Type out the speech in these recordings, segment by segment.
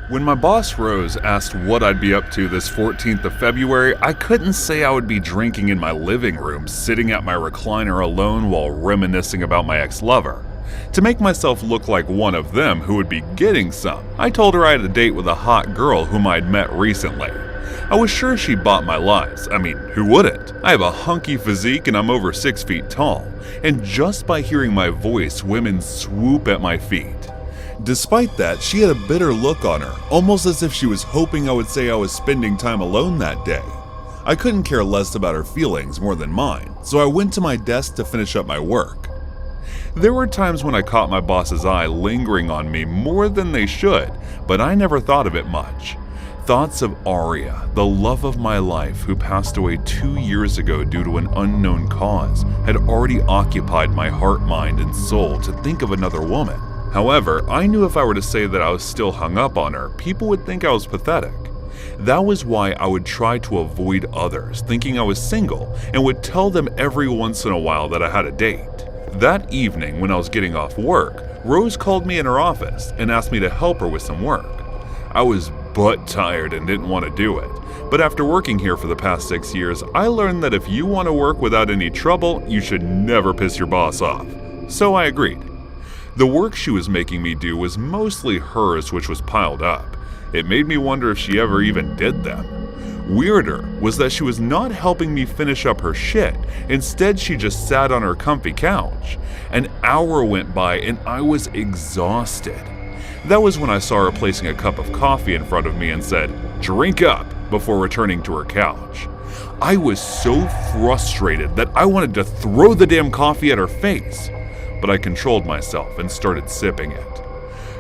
When my boss Rose asked what I'd be up to this 14th of February, I couldn't say I would be drinking in my living room, sitting at my recliner alone while reminiscing about my ex-lover. To make myself look like one of them who would be getting some, I told her I had a date with a hot girl whom I'd met recently. I was sure she bought my lies. I mean, who wouldn't? I have a hunky physique and I'm over 6 feet tall, and just by hearing my voice, women swoop at my feet. Despite that, she had a bitter look on her, almost as if she was hoping I would say I was spending time alone that day. I couldn't care less about her feelings more than mine, so I went to my desk to finish up my work. There were times when I caught my boss's eye lingering on me more than they should, but I never thought of it much. Thoughts of Aria, the love of my life who passed away 2 years ago due to an unknown cause, had already occupied my heart, mind, and soul to think of another woman. However, I knew if I were to say that I was still hung up on her, people would think I was pathetic. That was why I would try to avoid others, thinking I was single, and would tell them every once in a while that I had a date. That evening, when I was getting off work, Rose called me in her office and asked me to help her with some work. I was butt tired and didn't want to do it, but after working here for the past 6 years, I learned that if you want to work without any trouble, you should never piss your boss off. So I agreed. The work she was making me do was mostly hers, which was piled up. It made me wonder if she ever even did them. Weirder was that she was not helping me finish up her shit. Instead, she just sat on her comfy couch. An hour went by and I was exhausted. That was when I saw her placing a cup of coffee in front of me and said, "Drink up," before returning to her couch. I was so frustrated that I wanted to throw the damn coffee at her face, but I controlled myself and started sipping it.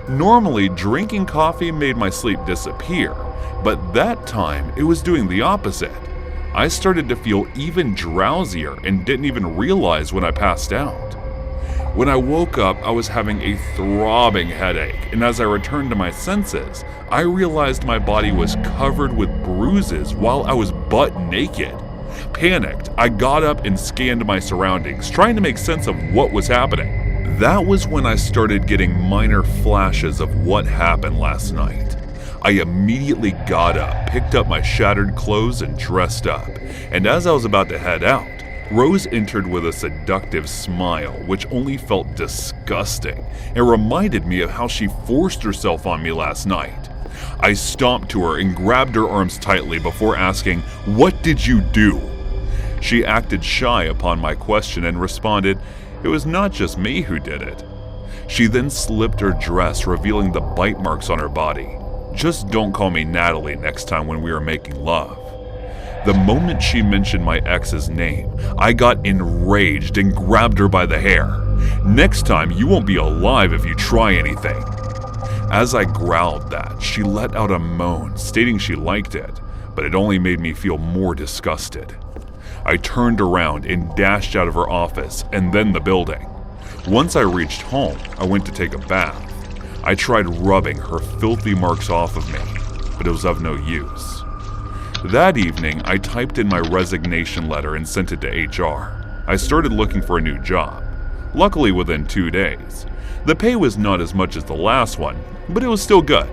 Normally, drinking coffee made my sleep disappear, but that time it was doing the opposite. I started to feel even drowsier and didn't even realize when I passed out. When I woke up, I was having a throbbing headache, and as I returned to my senses, I realized my body was covered with bruises while I was butt naked. Panicked, I got up and scanned my surroundings, trying to make sense of what was happening. That was when I started getting minor flashes of what happened last night. I immediately got up, picked up my shattered clothes, and dressed up. And as I was about to head out, Rose entered with a seductive smile, which only felt disgusting and reminded me of how she forced herself on me last night. I stomped to her and grabbed her arms tightly before asking, "What did you do?" She acted shy upon my question and responded, "It was not just me who did it." She then slipped her dress, revealing the bite marks on her body. "Just don't call me Natalie next time when we are making love." The moment she mentioned my ex's name, I got enraged and grabbed her by the hair. "Next time, you won't be alive if you try anything." As I growled that, she let out a moan, stating she liked it, but it only made me feel more disgusted. I turned around and dashed out of her office and then the building. Once I reached home, I went to take a bath. I tried rubbing her filthy marks off of me, but it was of no use. That evening, I typed in my resignation letter and sent it to HR. I started looking for a new job, luckily within 2 days. The pay was not as much as the last one, but it was still good.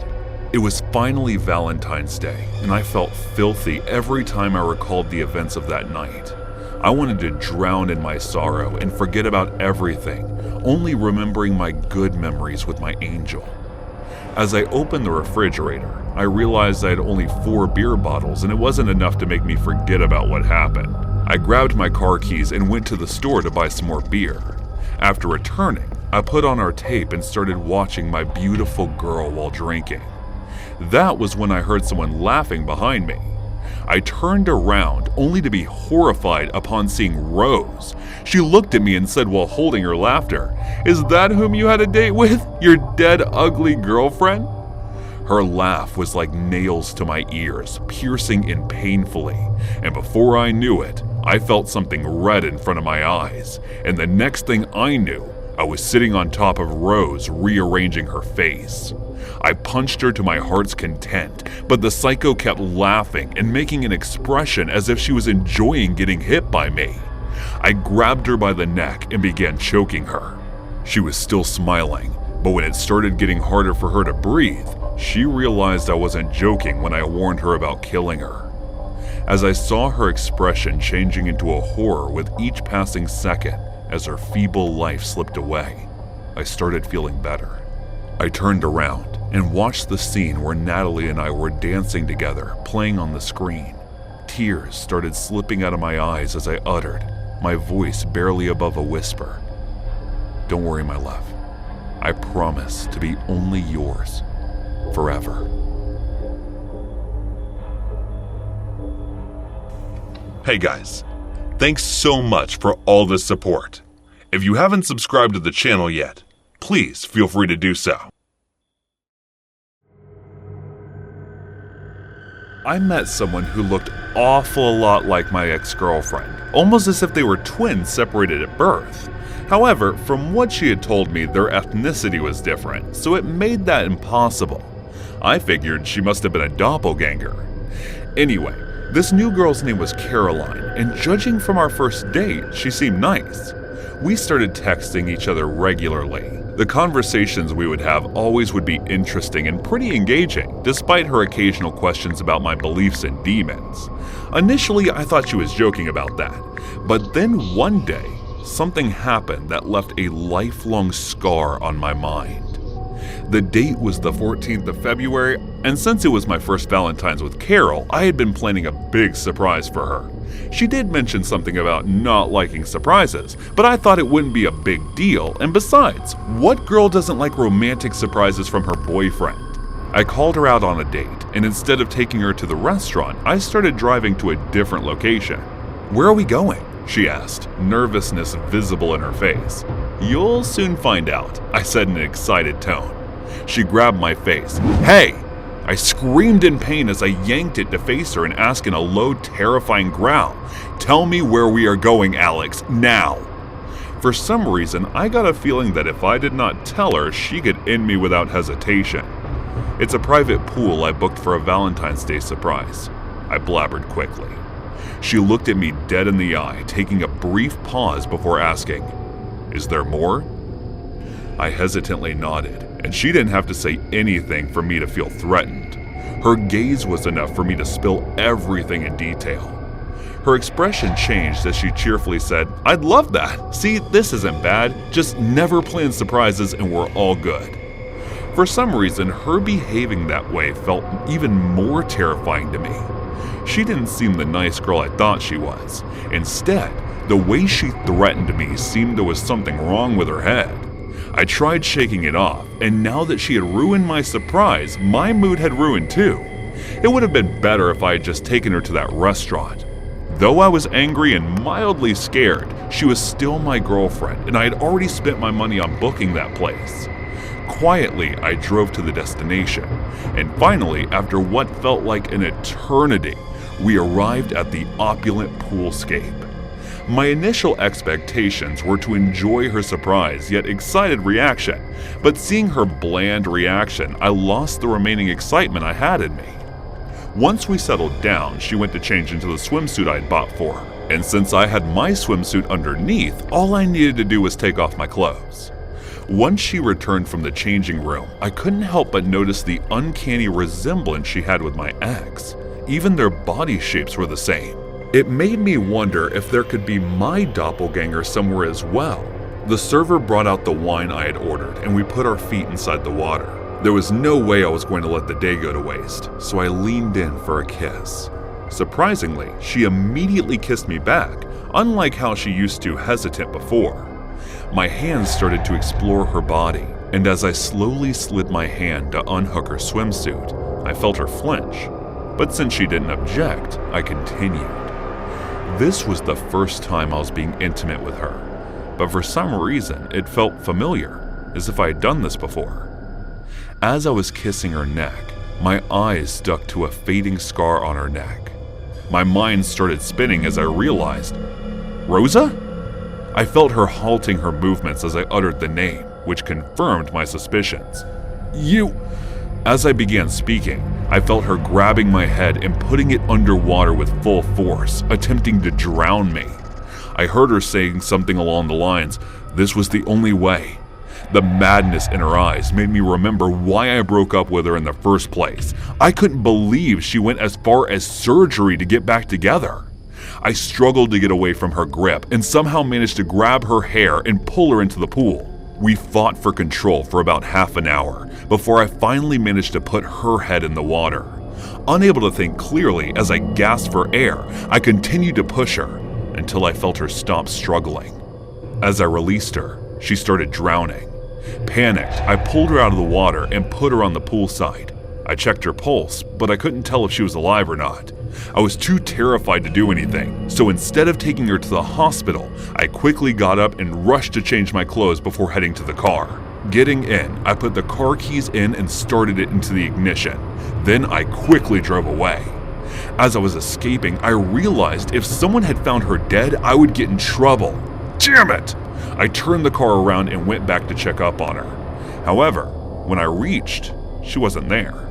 It was finally Valentine's Day, and I felt filthy every time I recalled the events of that night. I wanted to drown in my sorrow and forget about everything, only remembering my good memories with my angel. As I opened the refrigerator, I realized I had only 4 beer bottles and it wasn't enough to make me forget about what happened. I grabbed my car keys and went to the store to buy some more beer. After returning, I put on our tape and started watching my beautiful girl while drinking. That was when I heard someone laughing behind me. I turned around only to be horrified upon seeing Rose. She looked at me and said while holding her laughter, "Is that whom you had a date with? Your dead ugly girlfriend?" Her laugh was like nails to my ears, piercing and painfully, and before I knew it, I felt something red in front of my eyes, and the next thing I knew, I was sitting on top of Rose, rearranging her face. I punched her to my heart's content, but the psycho kept laughing and making an expression as if she was enjoying getting hit by me. I grabbed her by the neck and began choking her. She was still smiling, but when it started getting harder for her to breathe, She realized I wasn't joking when I warned her about killing her. As I saw her expression changing into a horror with each passing second as her feeble life slipped away, I started feeling better. I turned around and watched the scene where Natalie and I were dancing together, playing on the screen. Tears started slipping out of my eyes as I uttered, my voice barely above a whisper, "Don't worry, my love. I promise to be only yours, forever." Hey guys, thanks so much for all the support. If you haven't subscribed to the channel yet, please feel free to do so. I met someone who looked awful lot like my ex-girlfriend, almost as if they were twins separated at birth. However, from what she had told me, their ethnicity was different, so it made that impossible. I figured she must have been a doppelganger. Anyway, this new girl's name was Caroline, and judging from our first date, she seemed nice. We started texting each other regularly. The conversations we would have always would be interesting and pretty engaging, despite her occasional questions about my beliefs in demons. Initially, I thought she was joking about that, but then one day, something happened that left a lifelong scar on my mind. The date was the 14th of February, and since it was my first Valentine's with Carol, I had been planning a big surprise for her. She did mention something about not liking surprises, but I thought it wouldn't be a big deal, and besides, what girl doesn't like romantic surprises from her boyfriend? I called her out on a date, and instead of taking her to the restaurant, I started driving to a different location. "Where are we going?" she asked, nervousness visible in her face. "You'll soon find out," I said in an excited tone. She grabbed my face. "Hey!" I screamed in pain as I yanked it to face her and asked in a low, terrifying growl, "Tell me where we are going, Alex, now!" For some reason, I got a feeling that if I did not tell her, she could end me without hesitation. "It's a private pool I booked for a Valentine's Day surprise," I blabbered quickly. She looked at me dead in the eye, taking a brief pause before asking, "Is there more?" I hesitantly nodded, and she didn't have to say anything for me to feel threatened. Her gaze was enough for me to spill everything in detail. Her expression changed as she cheerfully said, "I'd love that. See, this isn't bad. Just never plan surprises and we're all good." For some reason, her behaving that way felt even more terrifying to me. She didn't seem the nice girl I thought she was. Instead, the way she threatened me seemed there was something wrong with her head. I tried shaking it off, and now that she had ruined my surprise, my mood had ruined too. It would have been better if I had just taken her to that restaurant. Though I was angry and mildly scared, she was still my girlfriend, and I had already spent my money on booking that place. Quietly, I drove to the destination, and finally, after what felt like an eternity, we arrived at the opulent poolscape. My initial expectations were to enjoy her surprise yet excited reaction, but seeing her bland reaction, I lost the remaining excitement I had in me. Once we settled down, she went to change into the swimsuit I'd bought for her, and since I had my swimsuit underneath, all I needed to do was take off my clothes. Once she returned from the changing room, I couldn't help but notice the uncanny resemblance she had with my ex. Even their body shapes were the same. It made me wonder if there could be my doppelganger somewhere as well. The server brought out the wine I had ordered, and we put our feet inside the water. There was no way I was going to let the day go to waste, so I leaned in for a kiss. Surprisingly, she immediately kissed me back, unlike how she used to hesitant before. My hands started to explore her body, and as I slowly slid my hand to unhook her swimsuit, I felt her flinch. But since she didn't object, I continued. This was the first time I was being intimate with her, but for some reason it felt familiar, as if I had done this before. As I was kissing her neck, my eyes stuck to a fading scar on her neck. My mind started spinning as I realized, "Rosa?" I felt her halting her movements as I uttered the name, which confirmed my suspicions. "You..." As I began speaking, I felt her grabbing my head and putting it underwater with full force, attempting to drown me. I heard her saying something along the lines, "This was the only way. The madness in her eyes made me remember why I broke up with her in the first place. I couldn't believe she went as far as surgery to get back together. I struggled to get away from her grip and somehow managed to grab her hair and pull her into the pool. We fought for control for about half an hour before I finally managed to put her head in the water. Unable to think clearly as I gasped for air, I continued to push her until I felt her stop struggling. As I released her, she started drowning. Panicked, I pulled her out of the water and put her on the poolside. I checked her pulse, but I couldn't tell if she was alive or not. I was too terrified to do anything, so instead of taking her to the hospital, I quickly got up and rushed to change my clothes before heading to the car. Getting in, I put the car keys in and started it into the ignition. Then I quickly drove away. As I was escaping, I realized if someone had found her dead, I would get in trouble. Damn it! I turned the car around and went back to check up on her. However, when I reached, she wasn't there.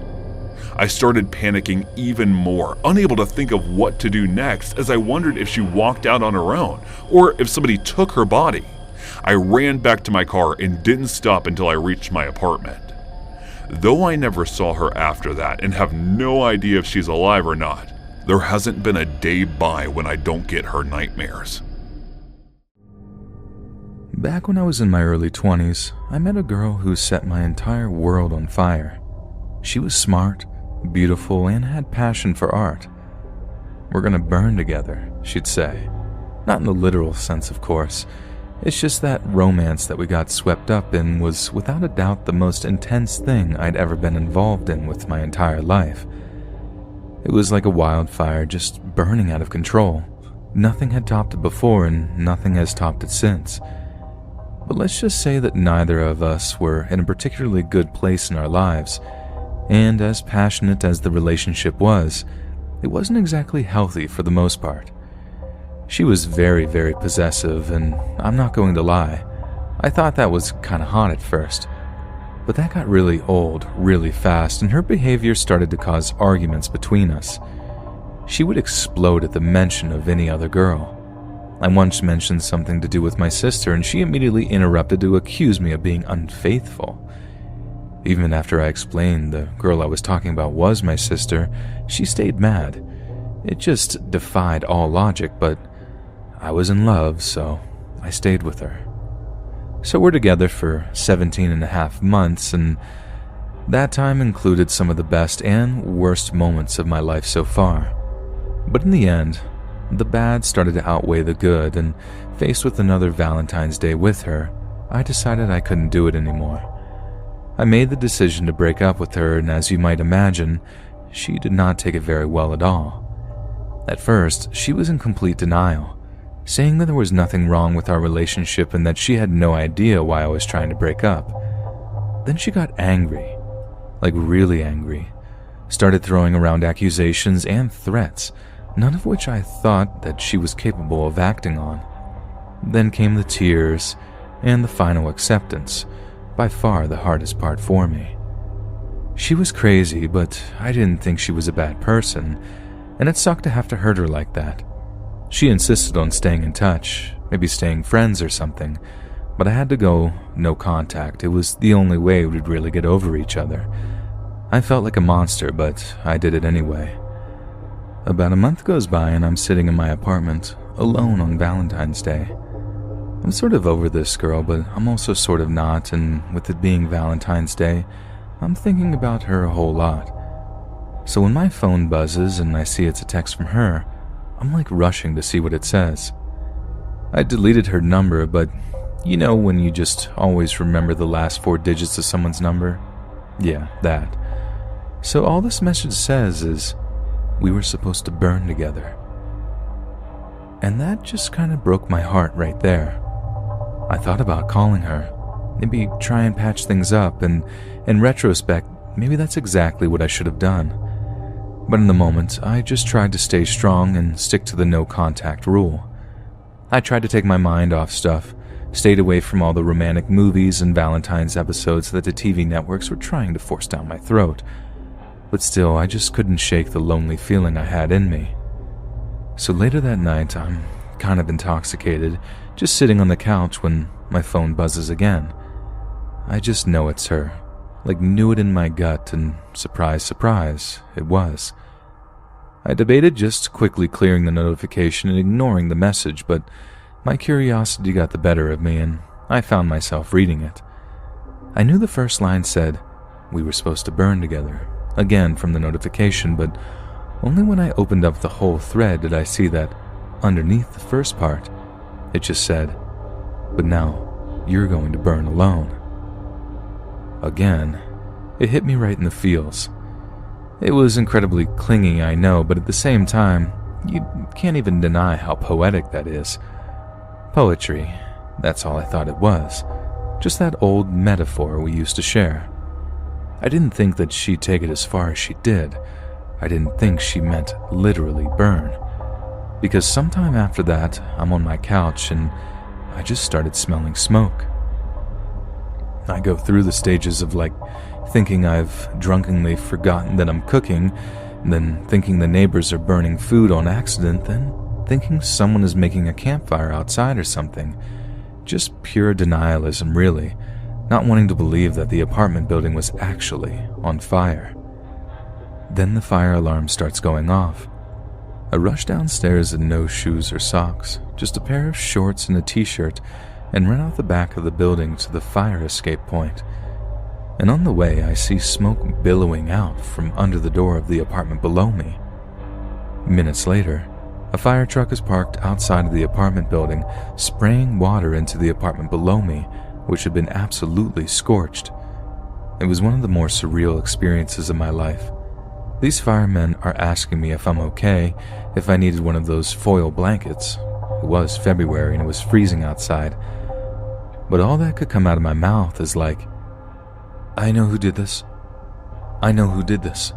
I started panicking even more, unable to think of what to do next as I wondered if she walked out on her own or if somebody took her body. I ran back to my car and didn't stop until I reached my apartment. Though I never saw her after that and have no idea if she's alive or not, there hasn't been a day by when I don't get her nightmares. Back when I was in my early 20s, I met a girl who set my entire world on fire. She was smart, beautiful, and had passion for art. "We're gonna burn together," she'd say. Not in the literal sense, of course. It's just that romance that we got swept up in was without a doubt the most intense thing I'd ever been involved in with my entire life. It was like a wildfire just burning out of control. Nothing had topped it before, and nothing has topped it since. But let's just say that neither of us were in a particularly good place in our lives, and as passionate as the relationship was, it wasn't exactly healthy for the most part. She was very, very possessive, and I'm not going to lie, I thought that was kinda hot at first. But that got really old, really fast, and her behavior started to cause arguments between us. She would explode at the mention of any other girl. I once mentioned something to do with my sister, and she immediately interrupted to accuse me of being unfaithful. Even after I explained the girl I was talking about was my sister, she stayed mad. It just defied all logic, but I was in love, so I stayed with her. So we're together for 17 and a half months, and that time included some of the best and worst moments of my life so far. But in the end, the bad started to outweigh the good, and faced with another Valentine's Day with her, I decided I couldn't do it anymore. I made the decision to break up with her, and as you might imagine, she did not take it very well at all. At first, she was in complete denial, saying that there was nothing wrong with our relationship and that she had no idea why I was trying to break up. Then she got angry, like really angry, started throwing around accusations and threats, none of which I thought that she was capable of acting on. Then came the tears and the final acceptance, by far the hardest part for me. She was crazy, but I didn't think she was a bad person, and it sucked to have to hurt her like that. She insisted on staying in touch, maybe staying friends or something, but I had to go no contact. It was the only way we'd really get over each other. I felt like a monster, but I did it anyway. About a month goes by and I'm sitting in my apartment, alone on Valentine's Day. I'm sort of over this girl, but I'm also sort of not, and with it being Valentine's Day, I'm thinking about her a whole lot. So when my phone buzzes and I see it's a text from her, I'm like rushing to see what it says. I deleted her number, but you know when you just always remember the last 4 digits of someone's number? Yeah, that. So all this message says is, we were supposed to burn together. And that just kind of broke my heart right there. I thought about calling her, maybe try and patch things up, and in retrospect, maybe that's exactly what I should have done. But in the moment, I just tried to stay strong and stick to the no contact rule. I tried to take my mind off stuff, stayed away from all the romantic movies and Valentine's episodes that the TV networks were trying to force down my throat. But still, I just couldn't shake the lonely feeling I had in me. So later that night, I'm kind of intoxicated, just sitting on the couch when my phone buzzes again. I just know it's her. Like knew it in my gut, and surprise, surprise, it was. I debated just quickly clearing the notification and ignoring the message, but my curiosity got the better of me and I found myself reading it. I knew the first line said, "We were supposed to burn together," again from the notification, but only when I opened up the whole thread did I see that underneath the first part, it just said, "But now you're going to burn alone." Again, it hit me right in the feels. It was incredibly clingy, I know, but at the same time, you can't even deny how poetic that is. Poetry, that's all I thought it was. Just that old metaphor we used to share. I didn't think that she'd take it as far as she did. I didn't think she meant literally burn. Because sometime after that, I'm on my couch and I just started smelling smoke. I go through the stages of thinking I've drunkenly forgotten that I'm cooking, then thinking the neighbors are burning food on accident, then thinking someone is making a campfire outside or something. Just pure denialism, really, not wanting to believe that the apartment building was actually on fire. Then the fire alarm starts going off. I rush downstairs in no shoes or socks, just a pair of shorts and a t-shirt, and run out the back of the building to the fire escape point. And on the way, I see smoke billowing out from under the door of the apartment below me. Minutes later, a fire truck is parked outside of the apartment building, spraying water into the apartment below me, which had been absolutely scorched. It was one of the more surreal experiences of my life. These firemen are asking me if I'm okay, if I needed one of those foil blankets. It was February and it was freezing outside. But all that could come out of my mouth is like, "I know who did this. I know who did this."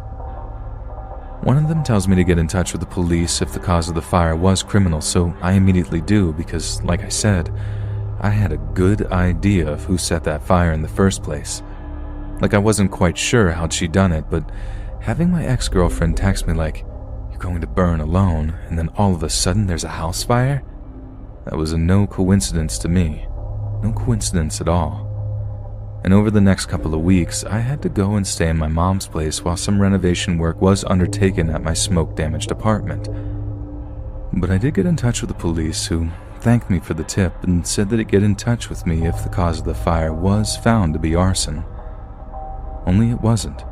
One of them tells me to get in touch with the police if the cause of the fire was criminal, so I immediately do because, like I said, I had a good idea of who set that fire in the first place. I wasn't quite sure how'd she done it, but having my ex-girlfriend text me "You're going to burn alone," and then all of a sudden there's a house fire? That was a no coincidence to me. No coincidence at all. And over the next couple of weeks, I had to go and stay in my mom's place while some renovation work was undertaken at my smoke-damaged apartment. But I did get in touch with the police, who thanked me for the tip and said that it'd get in touch with me if the cause of the fire was found to be arson. Only it wasn't.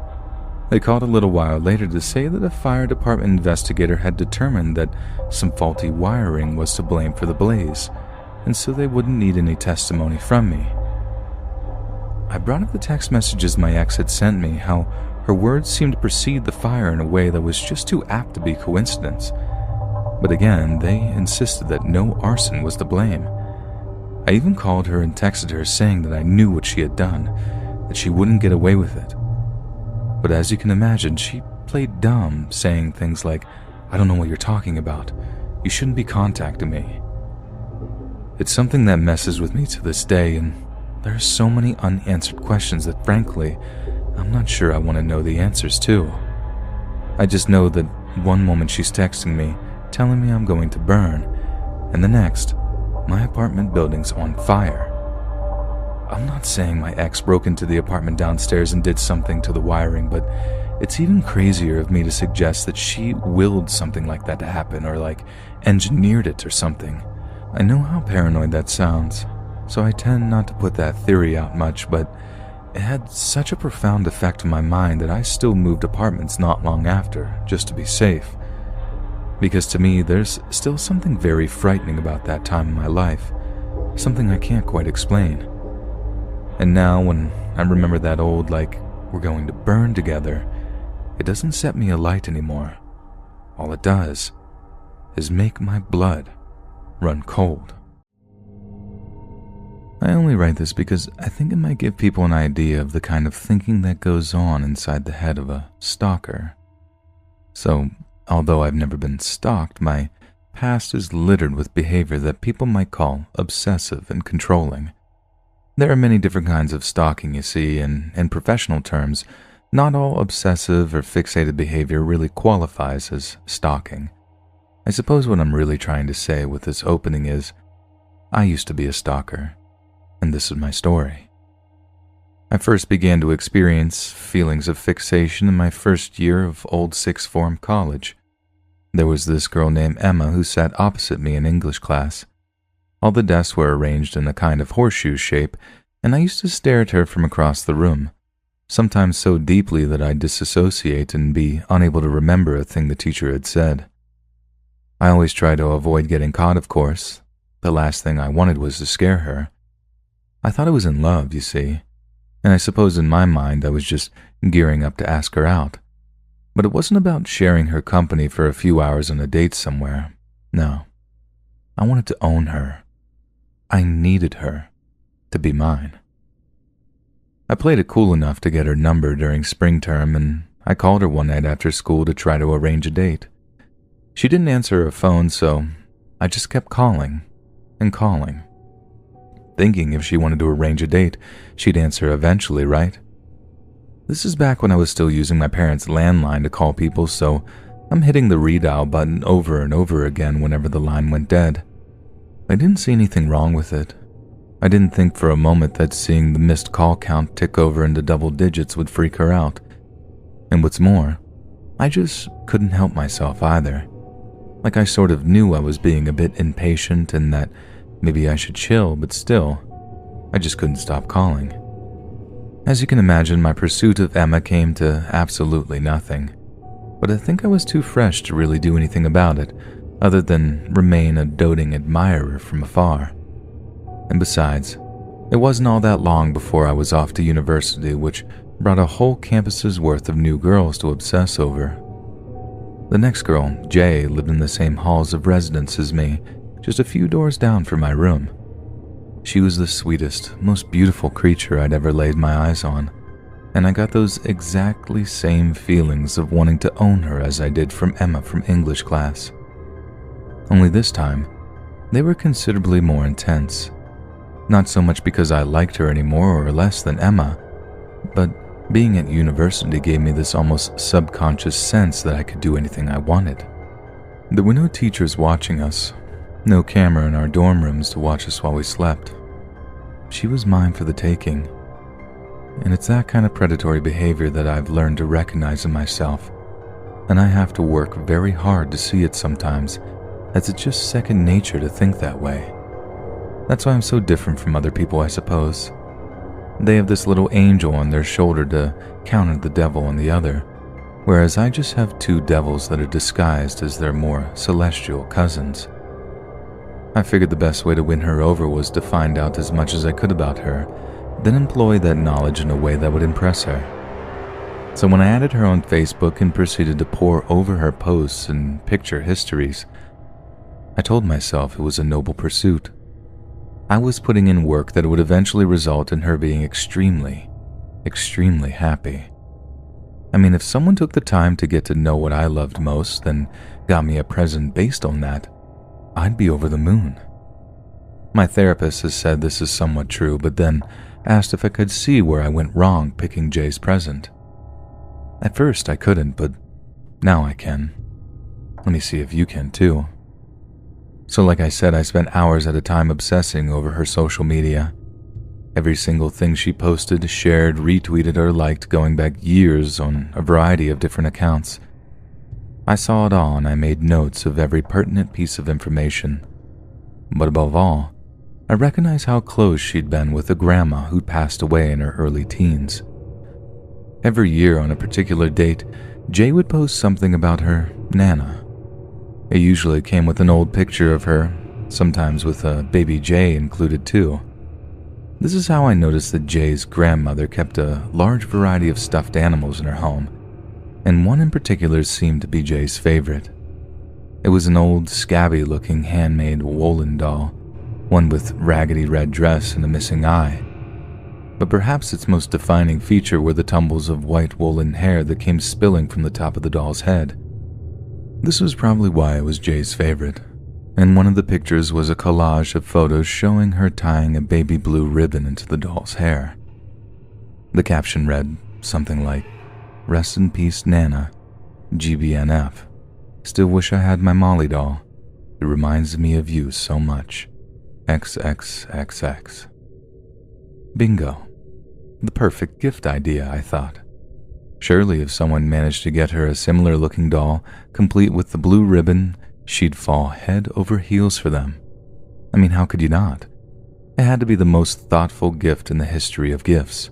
They called a little while later to say that a fire department investigator had determined that some faulty wiring was to blame for the blaze, and so they wouldn't need any testimony from me. I brought up the text messages my ex had sent me, how her words seemed to precede the fire in a way that was just too apt to be coincidence. But again, they insisted that no arson was to blame. I even called her and texted her saying that I knew what she had done, that she wouldn't get away with it. But as you can imagine, she played dumb, saying things like, "I don't know what you're talking about. You shouldn't be contacting me." It's something that messes with me to this day, and there are so many unanswered questions that frankly, I'm not sure I want to know the answers to. I just know that one moment she's texting me, telling me I'm going to burn, and the next, my apartment building's on fire. I'm not saying my ex broke into the apartment downstairs and did something to the wiring, but it's even crazier of me to suggest that she willed something like that to happen, or engineered it or something. I know how paranoid that sounds, so I tend not to put that theory out much, but it had such a profound effect on my mind that I still moved apartments not long after, just to be safe. Because to me, there's still something very frightening about that time in my life, something I can't quite explain. And now when I remember that old, "we're going to burn together," it doesn't set me alight anymore. All it does is make my blood run cold. I only write this because I think it might give people an idea of the kind of thinking that goes on inside the head of a stalker. So, although I've never been stalked, my past is littered with behavior that people might call obsessive and controlling. There are many different kinds of stalking, you see, and in professional terms, not all obsessive or fixated behavior really qualifies as stalking. I suppose what I'm really trying to say with this opening is, I used to be a stalker, and this is my story. I first began to experience feelings of fixation in my first year of old sixth form college. There was this girl named Emma who sat opposite me in English class. All the desks were arranged in a kind of horseshoe shape, and I used to stare at her from across the room, sometimes so deeply that I'd disassociate and be unable to remember a thing the teacher had said. I always tried to avoid getting caught, of course. The last thing I wanted was to scare her. I thought I was in love, you see, and I suppose in my mind I was just gearing up to ask her out. But it wasn't about sharing her company for a few hours on a date somewhere. No. I wanted to own her. I needed her to be mine. I played it cool enough to get her number during spring term, and I called her one night after school to try to arrange a date. She didn't answer her phone, so I just kept calling and calling, thinking if she wanted to arrange a date, she'd answer eventually, right? This is back when I was still using my parents' landline to call people, so I'm hitting the redial button over and over again whenever the line went dead. I didn't see anything wrong with it. I didn't think for a moment that seeing the missed call count tick over into double digits would freak her out. And what's more, I just couldn't help myself either. Like I sort of knew I was being a bit impatient and that maybe I should chill, but still, I just couldn't stop calling. As you can imagine, my pursuit of Emma came to absolutely nothing. But I think I was too fresh to really do anything about it, other than remain a doting admirer from afar. And besides, it wasn't all that long before I was off to university, which brought a whole campus's worth of new girls to obsess over. The next girl, Jay, lived in the same halls of residence as me, just a few doors down from my room. She was the sweetest, most beautiful creature I'd ever laid my eyes on, and I got those exactly same feelings of wanting to own her as I did from Emma from English class. Only this time, they were considerably more intense. Not so much because I liked her any more or less than Emma, but being at university gave me this almost subconscious sense that I could do anything I wanted. There were no teachers watching us, no camera in our dorm rooms to watch us while we slept. She was mine for the taking. And it's that kind of predatory behavior that I've learned to recognize in myself, and I have to work very hard to see it sometimes, as it's just second nature to think that way. That's why I'm so different from other people, I suppose. They have this little angel on their shoulder to counter the devil on the other, whereas I just have two devils that are disguised as their more celestial cousins. I figured the best way to win her over was to find out as much as I could about her, then employ that knowledge in a way that would impress her. So when I added her on Facebook and proceeded to pore over her posts and picture histories, I told myself it was a noble pursuit. I was putting in work that would eventually result in her being extremely, extremely happy. I mean, if someone took the time to get to know what I loved most, then got me a present based on that, I'd be over the moon. My therapist has said this is somewhat true, but then asked if I could see where I went wrong picking Jay's present. At first I couldn't, but now I can. Let me see if you can too. So like I said, I spent hours at a time obsessing over her social media. Every single thing she posted, shared, retweeted, or liked going back years on a variety of different accounts. I saw it all and I made notes of every pertinent piece of information. But above all, I recognized how close she'd been with a grandma who'd passed away in her early teens. Every year on a particular date, Jay would post something about her Nana. It usually came with an old picture of her, sometimes with a baby Jay included too. This is how I noticed that Jay's grandmother kept a large variety of stuffed animals in her home, and one in particular seemed to be Jay's favorite. It was an old, scabby-looking handmade woolen doll, one with raggedy red dress and a missing eye. But perhaps its most defining feature were the tumbles of white woolen hair that came spilling from the top of the doll's head. This was probably why it was Jay's favorite, and one of the pictures was a collage of photos showing her tying a baby blue ribbon into the doll's hair. The caption read something like, "Rest in peace, Nana, GBNF. Still wish I had my Molly doll. It reminds me of you so much. XXXX. Bingo. The perfect gift idea, I thought. Surely if someone managed to get her a similar looking doll, complete with the blue ribbon, she'd fall head over heels for them. I mean, how could you not? It had to be the most thoughtful gift in the history of gifts.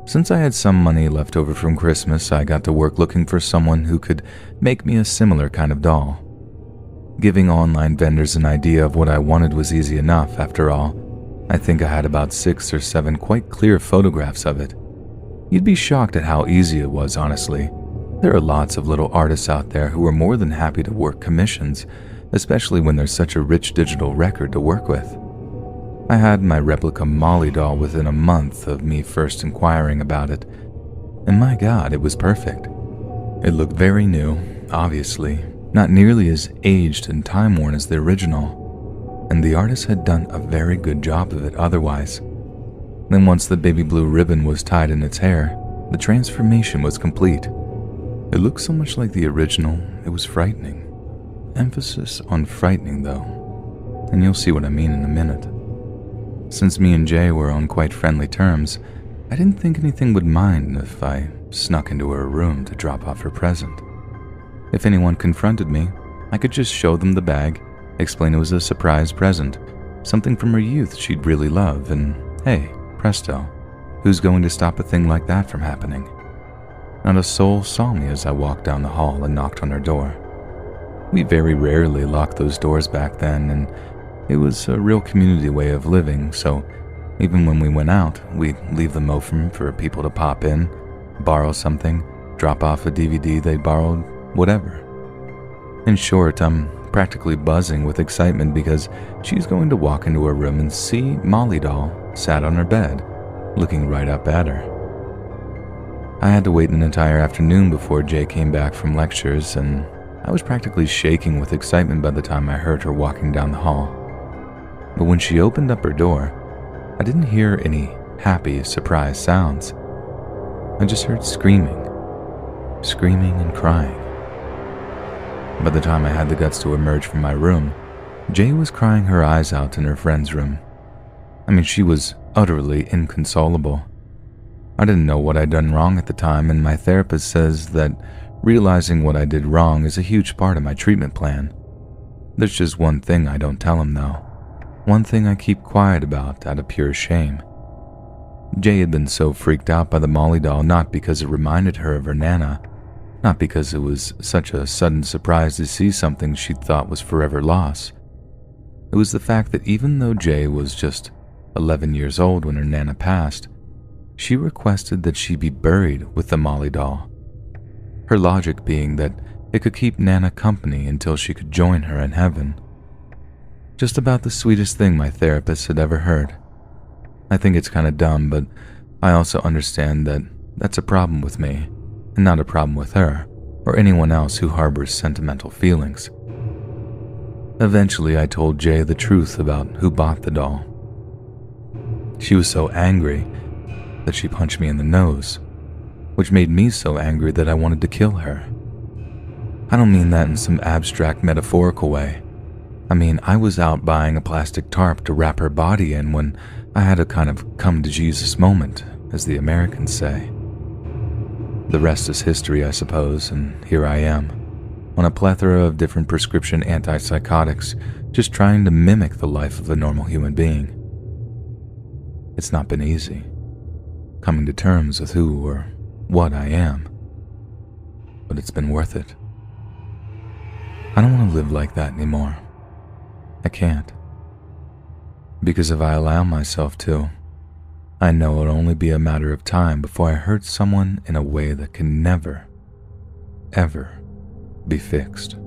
Since I had some money left over from Christmas, I got to work looking for someone who could make me a similar kind of doll. Giving online vendors an idea of what I wanted was easy enough, after all. I think I had about 6 or 7 quite clear photographs of it. You'd be shocked at how easy it was, honestly. There are lots of little artists out there who are more than happy to work commissions, especially when there's such a rich digital record to work with. I had my replica Molly doll within a month of me first inquiring about it, and my God, it was perfect. It looked very new, obviously, not nearly as aged and time-worn as the original, and the artist had done a very good job of it otherwise. Then once the baby blue ribbon was tied in its hair, the transformation was complete. It looked so much like the original, it was frightening. Emphasis on frightening, though, and you'll see what I mean in a minute. Since me and Jay were on quite friendly terms, I didn't think anything would mind if I snuck into her room to drop off her present. If anyone confronted me, I could just show them the bag, explain it was a surprise present, something from her youth she'd really love, and hey, presto, who's going to stop a thing like that from happening? Not a soul saw me as I walked down the hall and knocked on her door. We very rarely locked those doors back then, and it was a real community way of living, so even when we went out, we'd leave them open for people to pop in, borrow something, drop off a DVD they borrowed, whatever. In short, I'm practically buzzing with excitement because she's going to walk into her room and see Molly doll sat on her bed, looking right up at her. I had to wait an entire afternoon before Jay came back from lectures, and I was practically shaking with excitement by the time I heard her walking down the hall. But when she opened up her door, I didn't hear any happy, surprise sounds. I just heard screaming and crying. By the time I had the guts to emerge from my room, Jay was crying her eyes out in her friend's room. I mean, she was utterly inconsolable. I didn't know what I'd done wrong at the time, and my therapist says that realizing what I did wrong is a huge part of my treatment plan. There's just one thing I don't tell him, though. One thing I keep quiet about out of pure shame. Jay had been so freaked out by the Molly doll not because it reminded her of her Nana, not because it was such a sudden surprise to see something she'd thought was forever lost. It was the fact that even though Jay was just 11 years old when her Nana passed, she requested that she be buried with the Molly doll. Her logic being that it could keep Nana company until she could join her in heaven. Just about the sweetest thing my therapist had ever heard. I think it's kind of dumb, but I also understand that that's a problem with me, and not a problem with her, or anyone else who harbors sentimental feelings. Eventually, I told Jay the truth about who bought the doll. She was so angry that she punched me in the nose, which made me so angry that I wanted to kill her. I don't mean that in some abstract metaphorical way. I mean, I was out buying a plastic tarp to wrap her body in when I had a kind of come-to-Jesus moment, as the Americans say. The rest is history, I suppose, and here I am, on a plethora of different prescription antipsychotics, just trying to mimic the life of a normal human being. It's not been easy, coming to terms with who or what I am, but it's been worth it. I don't want to live like that anymore. I can't. Because if I allow myself to, I know it'll only be a matter of time before I hurt someone in a way that can never, ever be fixed.